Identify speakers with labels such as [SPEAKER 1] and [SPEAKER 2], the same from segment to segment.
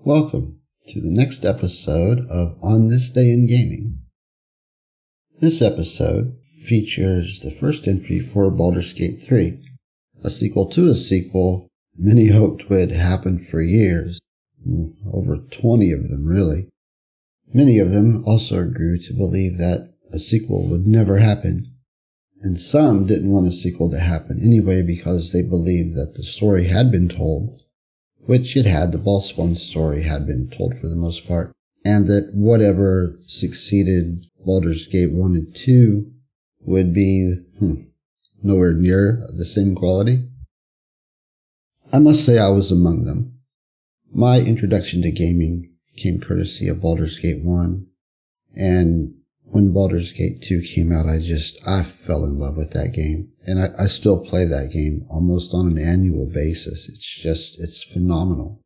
[SPEAKER 1] Welcome to the next episode of On This Day in Gaming. This episode features the first entry for Baldur's Gate 3, a sequel to a sequel many hoped would happen for years, over 20 of them really. Many of them also grew to believe that a sequel would never happen, and some didn't want a sequel to happen anyway because they believed that the story had been told, which it had. The Baldur'S story had been told for the most part, and that whatever succeeded Baldur's Gate 1 and 2 would be nowhere near the same quality. I must say I was among them. My introduction to gaming came courtesy of Baldur's Gate 1, and when Baldur's Gate 2 came out, I fell in love with that game. And I still play that game almost on an annual basis. It's phenomenal.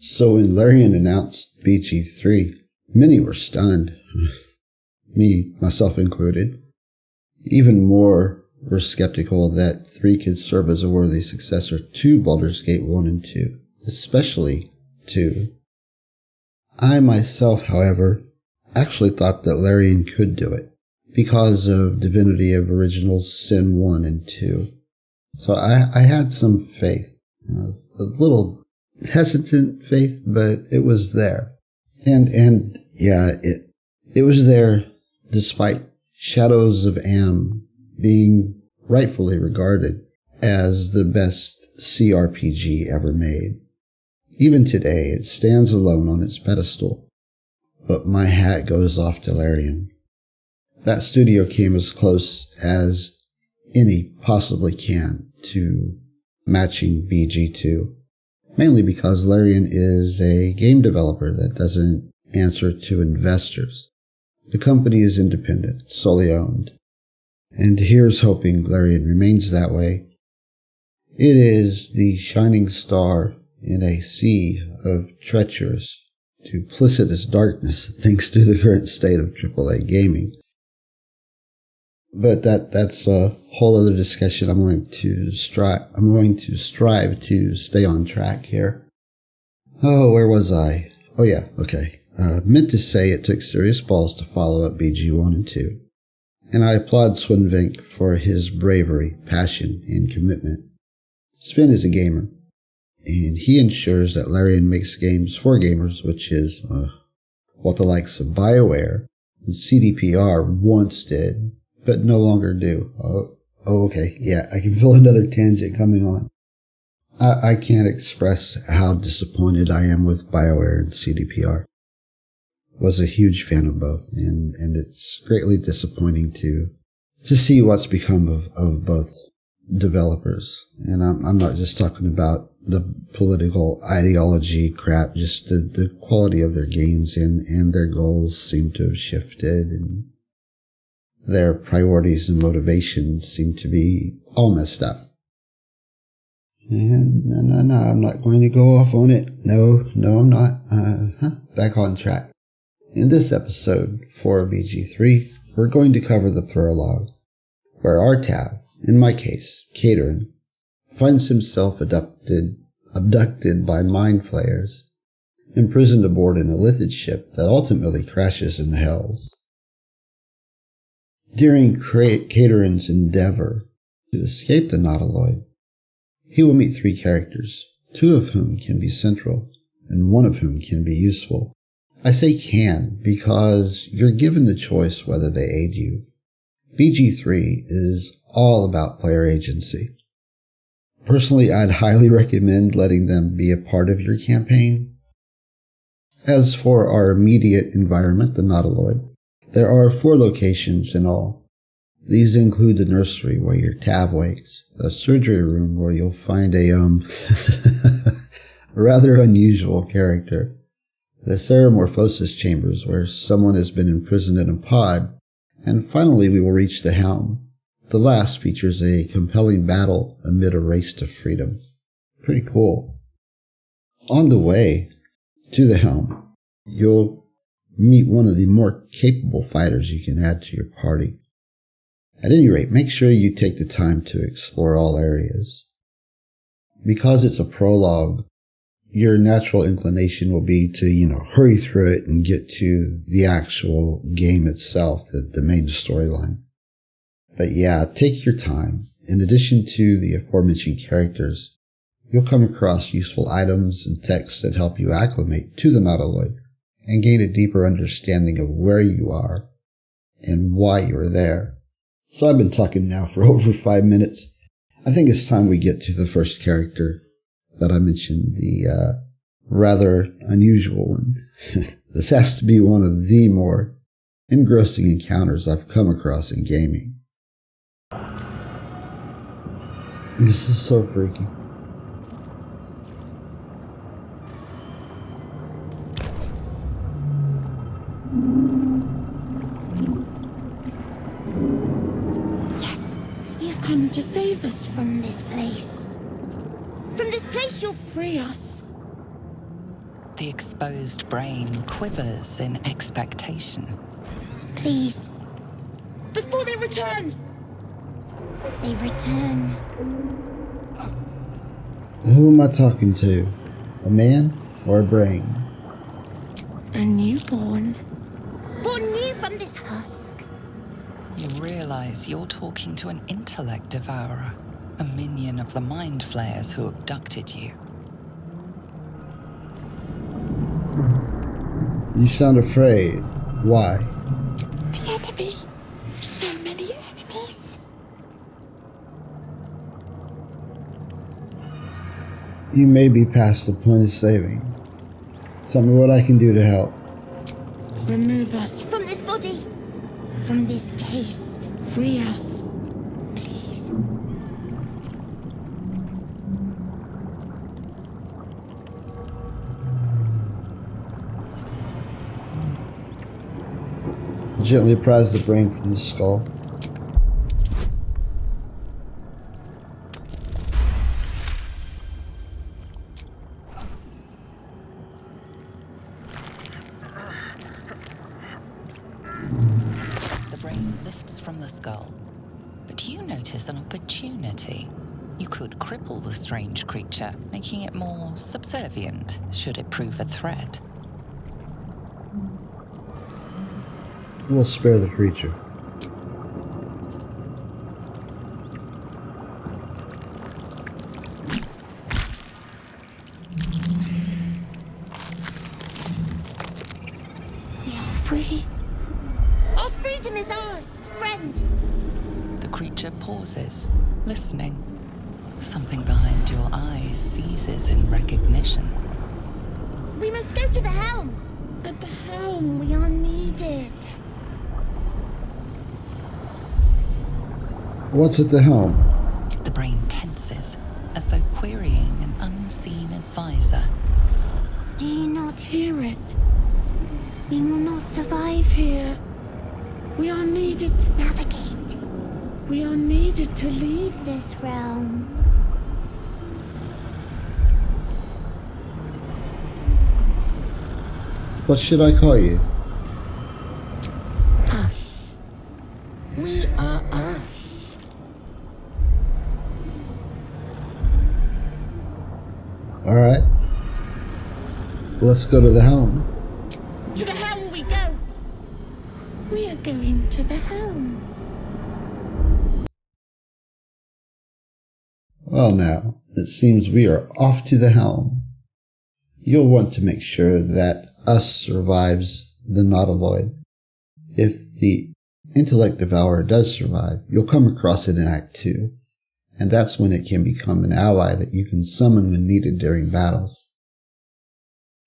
[SPEAKER 1] So when Larian announced BG3, many were stunned. Me, myself included. Even more were skeptical that 3 could serve as a worthy successor to Baldur's Gate 1 and 2, especially 2. I myself, however, actually thought that Larian could do it because of Divinity of Originals Sin 1 and 2. So I had some faith. A little hesitant faith, but it was there. And yeah, it was there despite Shadows of Am being rightfully regarded as the best CRPG ever made. Even today, it stands alone on its pedestal. But my hat goes off to Larian. That studio came as close as any possibly can to matching BG2, mainly because Larian is a game developer that doesn't answer to investors. The company is independent, solely owned, and here's hoping Larian remains that way. It is the shining star in a sea of treacherous, duplicitous darkness thanks to the current state of AAA gaming. But that's a whole other discussion. I'm going to strive to stay on track here. Oh, where was I? Oh yeah, okay. Meant to say it took serious balls to follow up BG1 and 2. And I applaud Swinvink for his bravery, passion, and commitment. Sven is a gamer, and he ensures that Larian makes games for gamers, which is what the likes of BioWare and CDPR once did, but no longer do. Oh, okay, yeah, I can feel another tangent coming on. I can't express how disappointed I am with BioWare and CDPR. Was a huge fan of both, and it's greatly disappointing to see what's become of both developers. And I'm not just talking about the political ideology crap, just the quality of their games and their goals seem to have shifted, and their priorities and motivations seem to be all messed up. And no, I'm not going to go off on it. No, I'm not. Back on track. In this episode for BG3, we're going to cover the prologue, where Artav, in my case, Caterin, finds himself abducted by mind flayers, imprisoned aboard an Illithid ship that ultimately crashes in the Hells. During Caterin's endeavor to escape the Nautiloid, he will meet 3 characters, 2 of whom can be central, and 1 of whom can be useful. I say can because you're given the choice whether they aid you. BG3 is all about player agency. Personally, I'd highly recommend letting them be a part of your campaign. As for our immediate environment, the Nautiloid, there are 4 locations in all. These include the nursery where your Tav wakes, a surgery room where you'll find a rather unusual character, the Ceramorphosis chambers where someone has been imprisoned in a pod, and finally we will reach the Helm. The last features a compelling battle amid a race to freedom. Pretty cool. On the way to the Helm, you'll meet one of the more capable fighters you can add to your party. At any rate, make sure you take the time to explore all areas. Because it's a prologue, your natural inclination will be to, hurry through it and get to the actual game itself, the main storyline. But yeah, take your time. In addition to the aforementioned characters, you'll come across useful items and texts that help you acclimate to the Nautiloid and gain a deeper understanding of where you are and why you are there. So I've been talking now for over 5 minutes. I think it's time we get to the first character that I mentioned, the rather unusual one. This has to be one of the more engrossing encounters I've come across in gaming. This is so freaky.
[SPEAKER 2] Yes, you've come to save us from this place. From this place you'll free us.
[SPEAKER 3] The exposed brain quivers in expectation.
[SPEAKER 2] Please. Before they return! They return.
[SPEAKER 1] Who am I talking to? A man or a brain?
[SPEAKER 2] A newborn. Born new from this husk.
[SPEAKER 3] You realize you're talking to an intellect devourer, a minion of the mind flayers who abducted you.
[SPEAKER 1] You sound afraid. Why?
[SPEAKER 2] The enemy. So many enemies.
[SPEAKER 1] You may be past the point of saving. Tell me what I can do to help.
[SPEAKER 2] Remove us from this body. From this case. Free us. Please.
[SPEAKER 1] Gently prise the brain from the skull.
[SPEAKER 3] The brain lifts from the skull, but you notice an opportunity. You could cripple the strange creature, making it more subservient, should it prove a threat.
[SPEAKER 1] We'll spare the creature.
[SPEAKER 2] We are free. Our freedom is ours, friend.
[SPEAKER 3] The creature pauses, listening. Something behind your eyes seizes in recognition.
[SPEAKER 2] We must go to the helm. At the helm, we are needed.
[SPEAKER 1] What's at the helm?
[SPEAKER 3] The brain tenses, as though querying an unseen advisor.
[SPEAKER 2] Do you not hear it? We will not survive here. We are needed to navigate. We are needed to leave this realm.
[SPEAKER 1] What should I call you?
[SPEAKER 2] Us. We are us.
[SPEAKER 1] Alright. Let's go to the helm.
[SPEAKER 2] To the helm we go. We are going to the helm.
[SPEAKER 1] Well now, it seems we are off to the helm. You'll want to make sure that us survives the Nautiloid. If the intellect devourer does survive, you'll come across it in Act 2, and that's when it can become an ally that you can summon when needed during battles.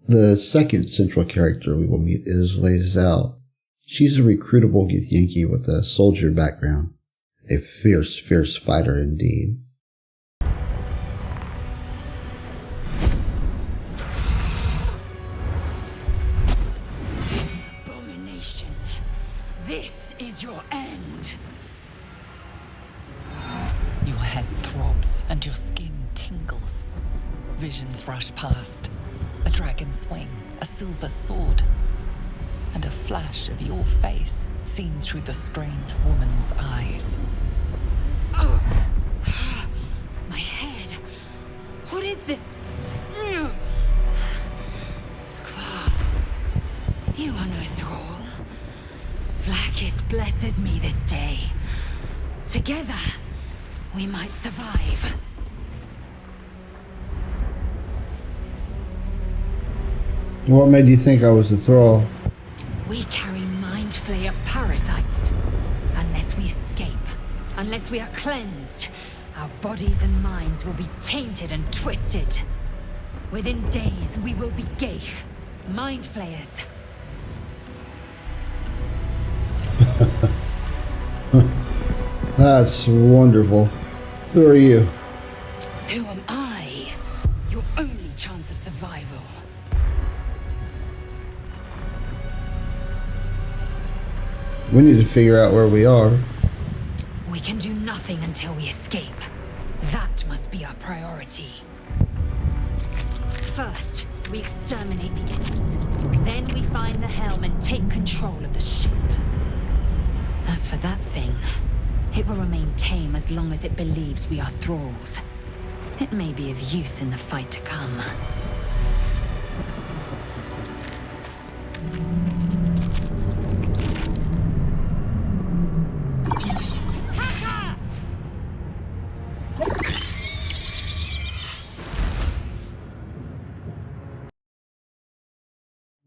[SPEAKER 1] The second central character we will meet is Lae'zel. She's a recruitable Githyanki with a soldier background. A fierce, fierce fighter indeed.
[SPEAKER 4] Abomination. This is your end.
[SPEAKER 3] Your head throbs and your skin tingles. Visions rush past. A dragon's wing, a silver sword, and a flash of your face seen through the strange woman's eyes.
[SPEAKER 4] Oh. My head. What is this? pleases me this day. Together, we might survive.
[SPEAKER 1] What made you think I was a thrall?
[SPEAKER 4] We carry mind flayer parasites. Unless we escape, unless we are cleansed, our bodies and minds will be tainted and twisted. Within days, we will be Geich, mind flayers.
[SPEAKER 1] That's wonderful. Who are you?
[SPEAKER 4] Who am I? Your only chance of survival.
[SPEAKER 1] We need to figure out where we are.
[SPEAKER 4] We can do nothing until we escape. That must be our priority. First, we exterminate the imps. Then we find the helm and take control of the ship. As for that thing, it will remain tame as long as it believes we are thralls. It may be of use in the fight to come.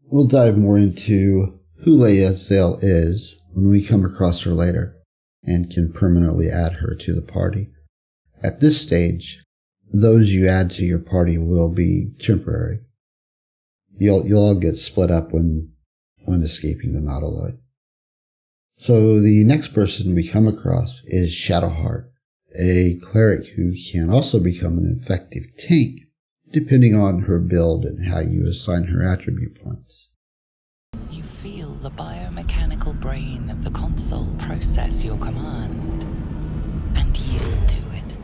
[SPEAKER 1] We'll dive more into who Lae'zel is when we come across her later, and can permanently add her to the party. At this stage, those you add to your party will be temporary. You'll all get split up when escaping the Nautiloid. So the next person we come across is Shadowheart, a cleric who can also become an effective tank, depending on her build and how you assign her attribute points.
[SPEAKER 3] You feel the biomechanical brain of the console process your command and yield to it.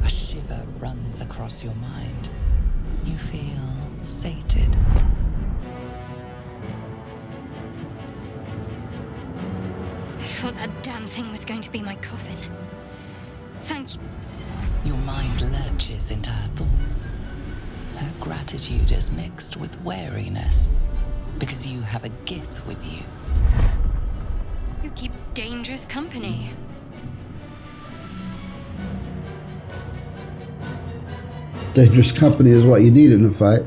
[SPEAKER 3] A shiver runs across your mind. You feel sated.
[SPEAKER 2] I thought that damn thing was going to be my coffin. Thank you.
[SPEAKER 3] Your mind lurches into her thoughts. Her gratitude is mixed with wariness, because you have a Gith with you.
[SPEAKER 2] You keep dangerous company.
[SPEAKER 1] Dangerous company is what you need in a fight.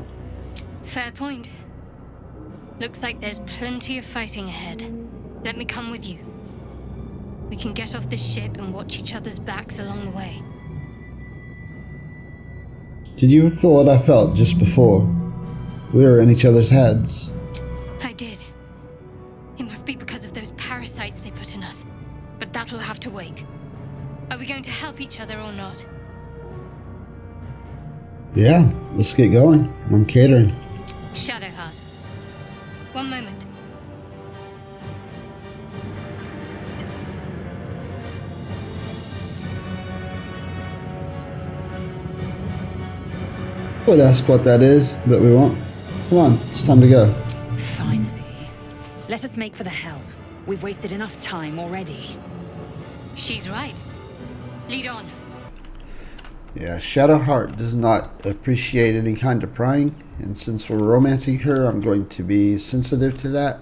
[SPEAKER 2] Fair point. Looks like there's plenty of fighting ahead. Let me come with you. We can get off this ship and watch each other's backs along the way.
[SPEAKER 1] Did you feel what I felt just before? We were in each other's heads.
[SPEAKER 2] I did. It must be because of those parasites they put in us. But that'll have to wait. Are we going to help each other or not?
[SPEAKER 1] Yeah, let's get going. I'm catering.
[SPEAKER 2] Shadowheart. One moment.
[SPEAKER 1] Would ask what that is, but we won't. Come on, it's time to go.
[SPEAKER 4] Finally. Let us make for the helm. We've wasted enough time already.
[SPEAKER 2] She's right. Lead on.
[SPEAKER 1] Yeah, Shadowheart does not appreciate any kind of prying, and since we're romancing her, I'm going to be sensitive to that.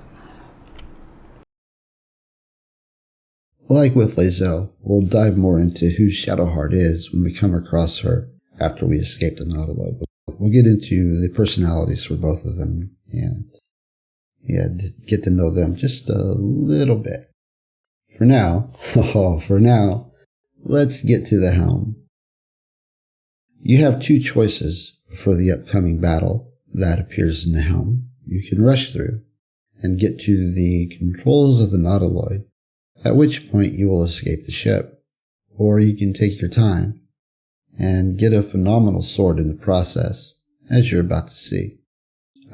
[SPEAKER 1] Like with Lae'zel, we'll dive more into who Shadowheart is when we come across her after we escape the Nautiloid. We'll get into the personalities for both of them and get to know them just a little bit. For now, let's get to the helm. You have two choices for the upcoming battle that appears in the helm. You can rush through and get to the controls of the Nautiloid, at which point you will escape the ship, or you can take your time and get a phenomenal sword in the process, as you're about to see.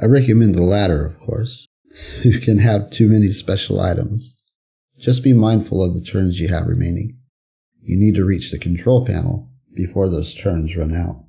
[SPEAKER 1] I recommend the latter, of course. You can have too many special items. Just be mindful of the turns you have remaining. You need to reach the control panel before those turns run out.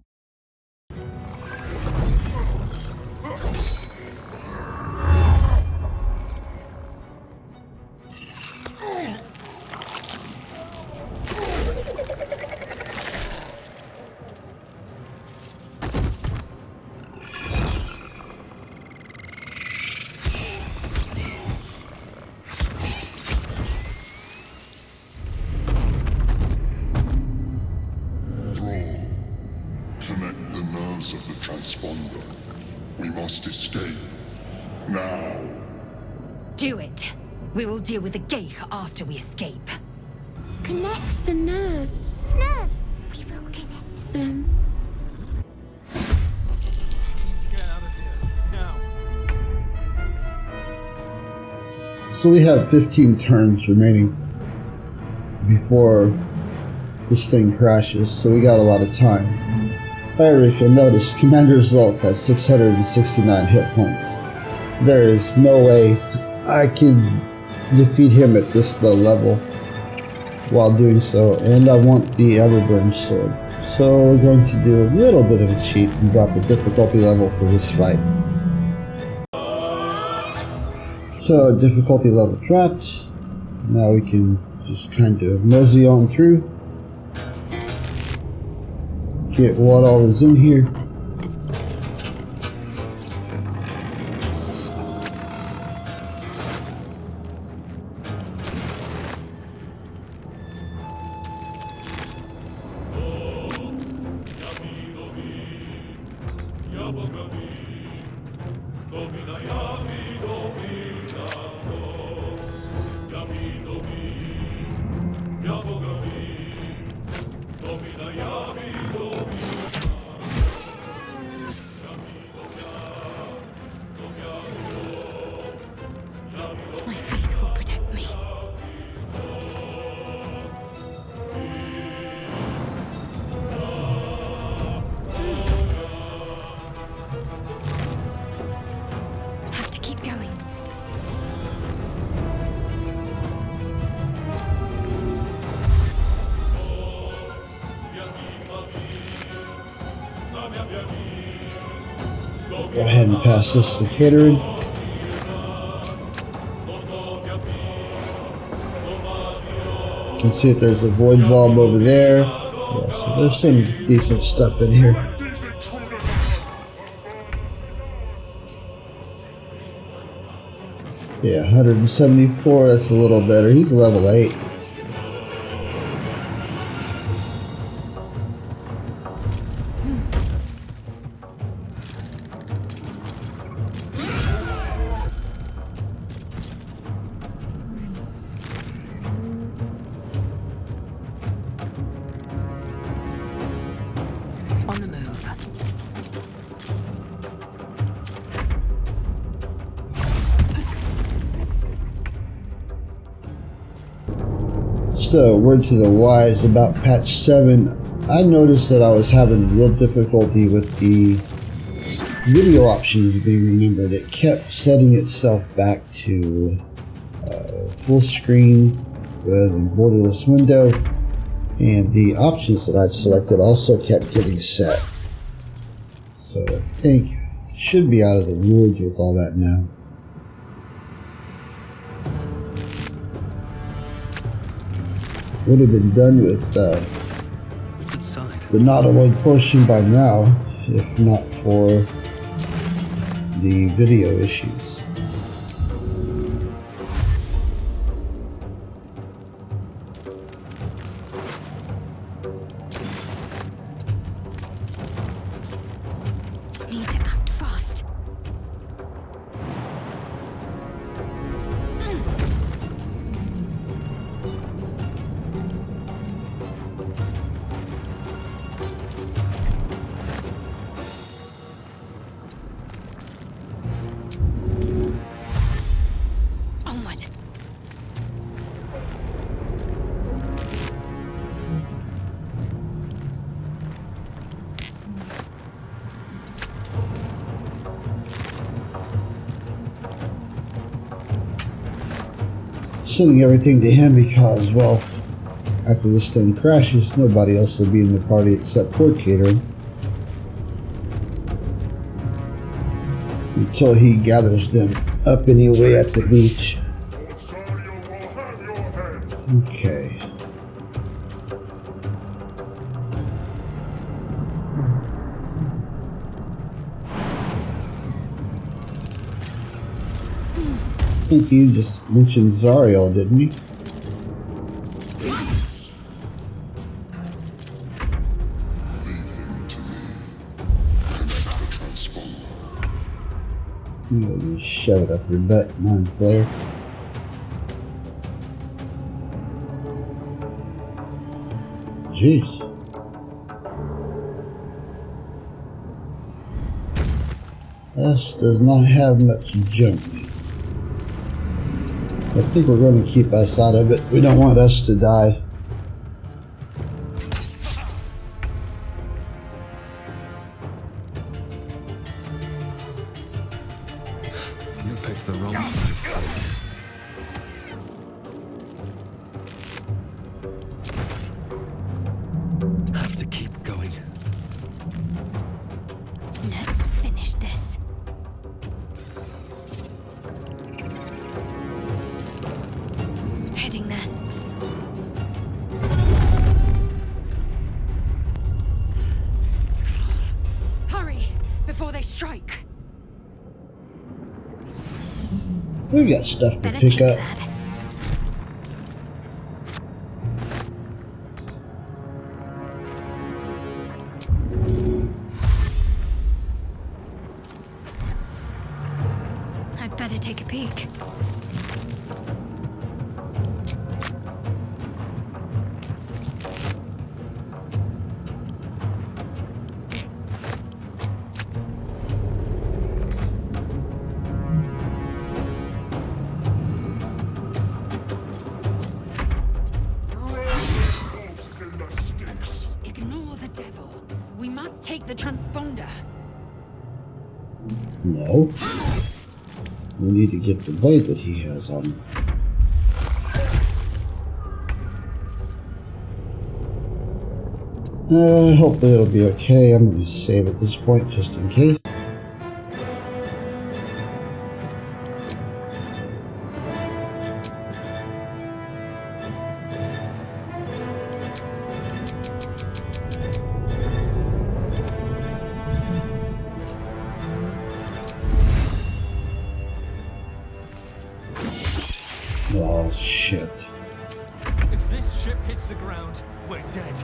[SPEAKER 5] We must escape. Now.
[SPEAKER 4] Do it. We will deal with the Geich after we escape.
[SPEAKER 2] Connect the nerves. Nerves. We will connect them.
[SPEAKER 6] Get out of here. Now.
[SPEAKER 1] So we have 15 turns remaining before this thing crashes, so we got a lot of time. However, if you'll notice, Commander Zulk has 669 hit points. There is no way I can defeat him at this low level while doing so, and I want the EVERBURN sword. So we're going to do a little bit of a cheat and drop the difficulty level for this fight. So difficulty level dropped. Now we can just kind of mosey on through. Get what all is in here.
[SPEAKER 2] My faith will protect me. Have to keep going.
[SPEAKER 1] Go ahead and pass this to catering. You can see that there's a void bulb over there. Yeah, so there's some decent stuff in here. Yeah, 174, that's a little better. He's level 8.
[SPEAKER 4] On the move.
[SPEAKER 1] Just a word to the wise about patch 7. I noticed that I was having real difficulty with the video options being remembered. It kept setting itself back to full screen with a borderless window, and the options that I'd selected also kept getting set. So I think it should be out of the woods with all that now. Would have been done with
[SPEAKER 6] What's inside?
[SPEAKER 1] the Nautiloid portion by now, if not for the video issues.
[SPEAKER 2] Need to act fast. Onward.
[SPEAKER 1] Sending everything to him because, well, after this thing crashes, nobody else will be in the party except poor catering. Until he gathers them up anyway at the beach. Okay. I think you just mentioned Zariel, didn't you?
[SPEAKER 5] Leave him to me. Connect the transponder.
[SPEAKER 1] You shove it up your butt, mind flayer. Jeez. This does not have much junk. I think we're going to keep us out of it. We don't want us to die.
[SPEAKER 6] You picked the wrong fight. Have to keep going.
[SPEAKER 2] Let's finish this. Heading there.
[SPEAKER 4] Hurry, before they strike.
[SPEAKER 1] We got stuff to
[SPEAKER 2] Better
[SPEAKER 1] pick
[SPEAKER 2] take
[SPEAKER 1] up.
[SPEAKER 2] that. I'd better take a peek.
[SPEAKER 5] Corpses in the sticks.
[SPEAKER 4] Ignore the devil. We must take the transponder.
[SPEAKER 1] No. We need to get the blade that he has on him. Hopefully it'll be okay. I'm going to save at this point just in case. Oh, shit.
[SPEAKER 6] If this ship hits the ground, we're dead.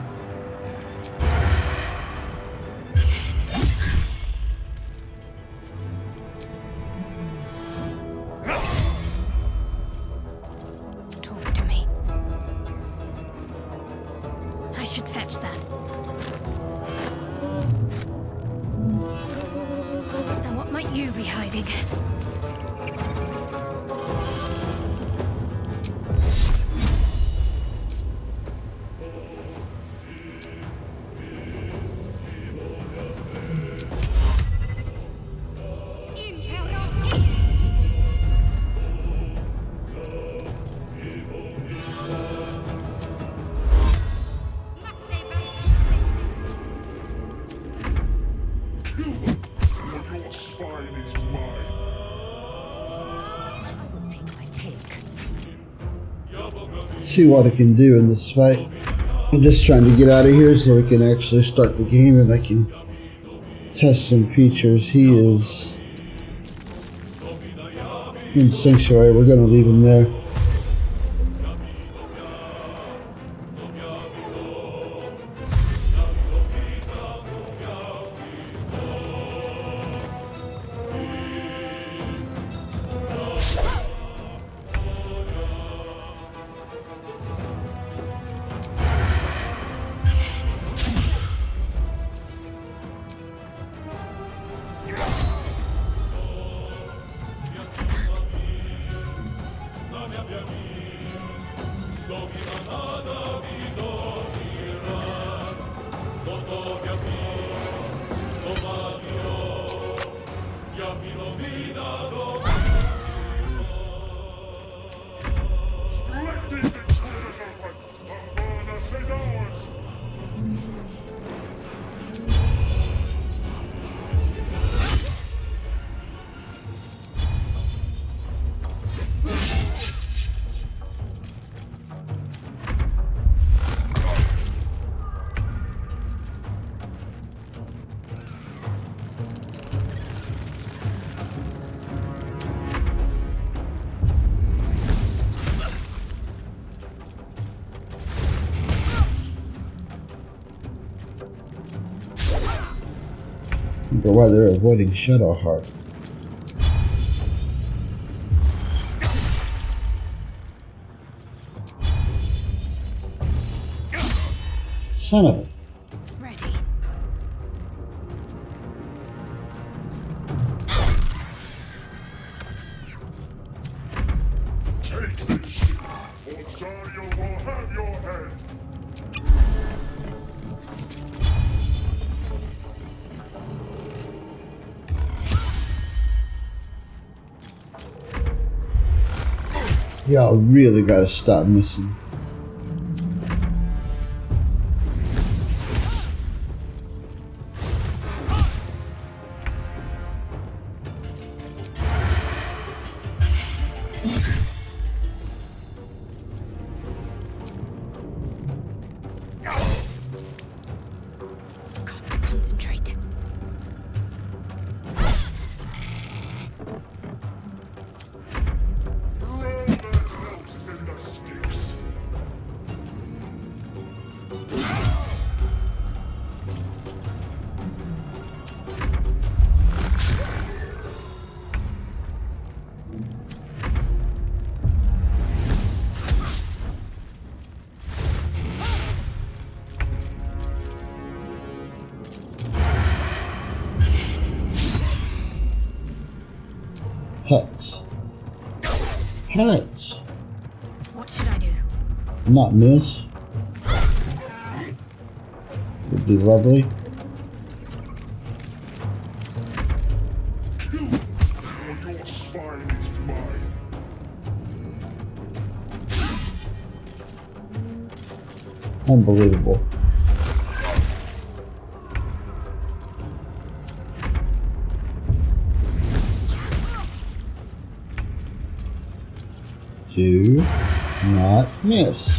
[SPEAKER 2] Talk to me. I should fetch that. Now what might you be hiding?
[SPEAKER 5] Or your spine is mine.
[SPEAKER 4] I will take my pick.
[SPEAKER 1] See what I can do in this fight. I'm just trying to get out of here so we can actually start the game and I can test some features. He is in Sanctuary. We're going to leave him there.
[SPEAKER 5] Splendid Shadowheart! The furnace is ours!
[SPEAKER 1] But why they're avoiding Shadowheart. Son of a...
[SPEAKER 2] Ready.
[SPEAKER 5] Take this ship, or Zarya will have your head.
[SPEAKER 1] Y'all really gotta stop missing.
[SPEAKER 2] Got to concentrate.
[SPEAKER 5] Roll that roses in the sticks.
[SPEAKER 1] Huts. Huts.
[SPEAKER 2] What should I do?
[SPEAKER 1] Not miss. Would be lovely.
[SPEAKER 5] Kill them, or your spine is mine.
[SPEAKER 1] Unbelievable. Do not miss.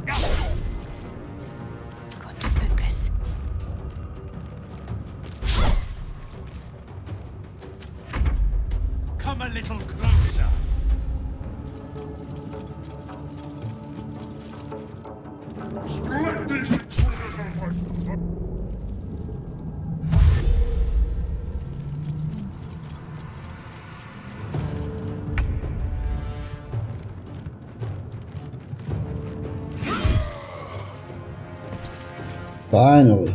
[SPEAKER 2] Got to focus.
[SPEAKER 6] Come a little closer.
[SPEAKER 5] Split these intruders.
[SPEAKER 1] Finally.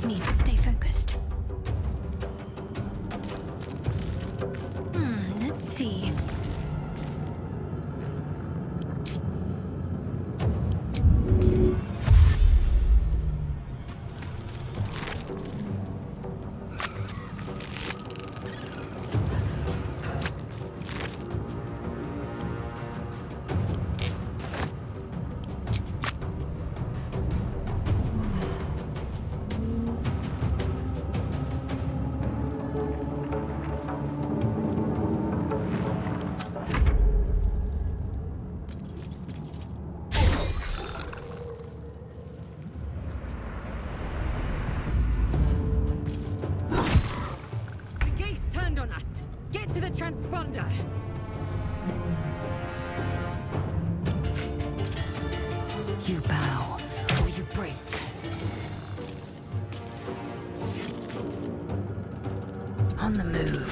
[SPEAKER 2] Need to stay focused. Let's see.
[SPEAKER 4] The gate's turned on us. Get to the transponder. You bow or you break. On the move.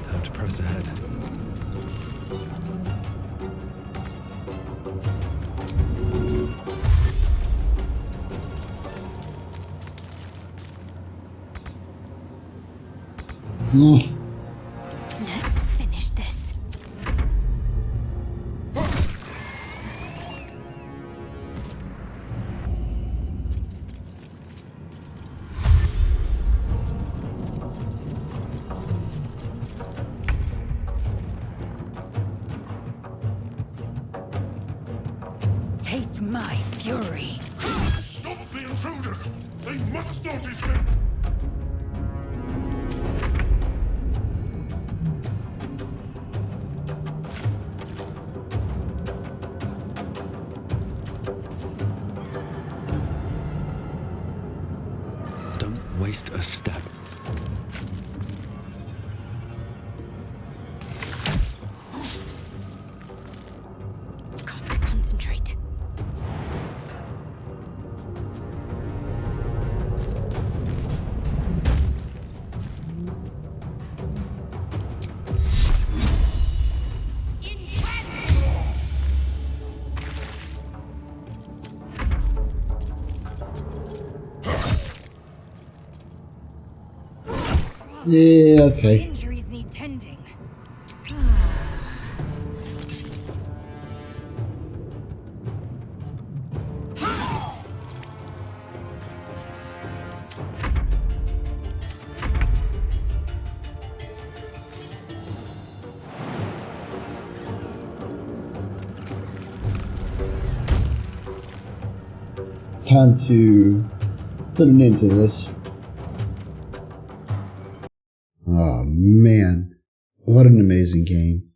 [SPEAKER 6] Time to press ahead.
[SPEAKER 4] Let's finish this. Taste my fury.
[SPEAKER 5] Stop the intruders! They must not escape!
[SPEAKER 7] Don't waste a step.
[SPEAKER 4] Got to concentrate.
[SPEAKER 1] Yeah, okay.
[SPEAKER 4] Injuries need tending.
[SPEAKER 1] Time to put an end to this. Oh man, what an amazing game.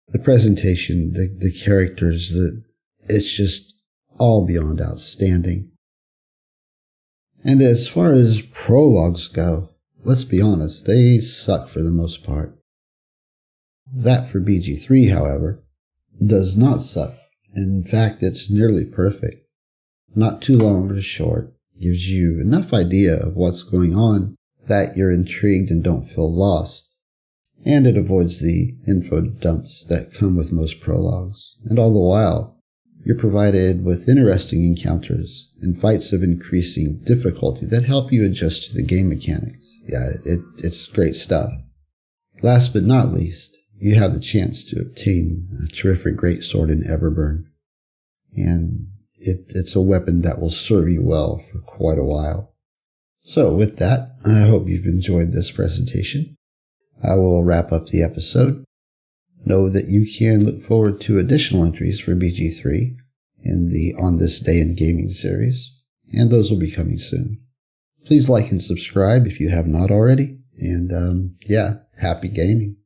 [SPEAKER 1] The presentation, the characters, it's just all beyond outstanding. And as far as prologues go, let's be honest, they suck for the most part. That for BG3, however, does not suck. In fact, it's nearly perfect. Not too long or short, gives you enough idea of what's going on that you're intrigued and don't feel lost. And it avoids the info dumps that come with most prologues. And all the while, you're provided with interesting encounters and fights of increasing difficulty that help you adjust to the game mechanics. Yeah, it's great stuff. Last but not least, you have the chance to obtain a terrific greatsword in EVERBURN. And it's a weapon that will serve you well for quite a while. So with that, I hope you've enjoyed this presentation. I will wrap up the episode. Know that you can look forward to additional entries for BG3 in the On This Day in Gaming series, and those will be coming soon. Please like and subscribe if you have not already, and happy gaming.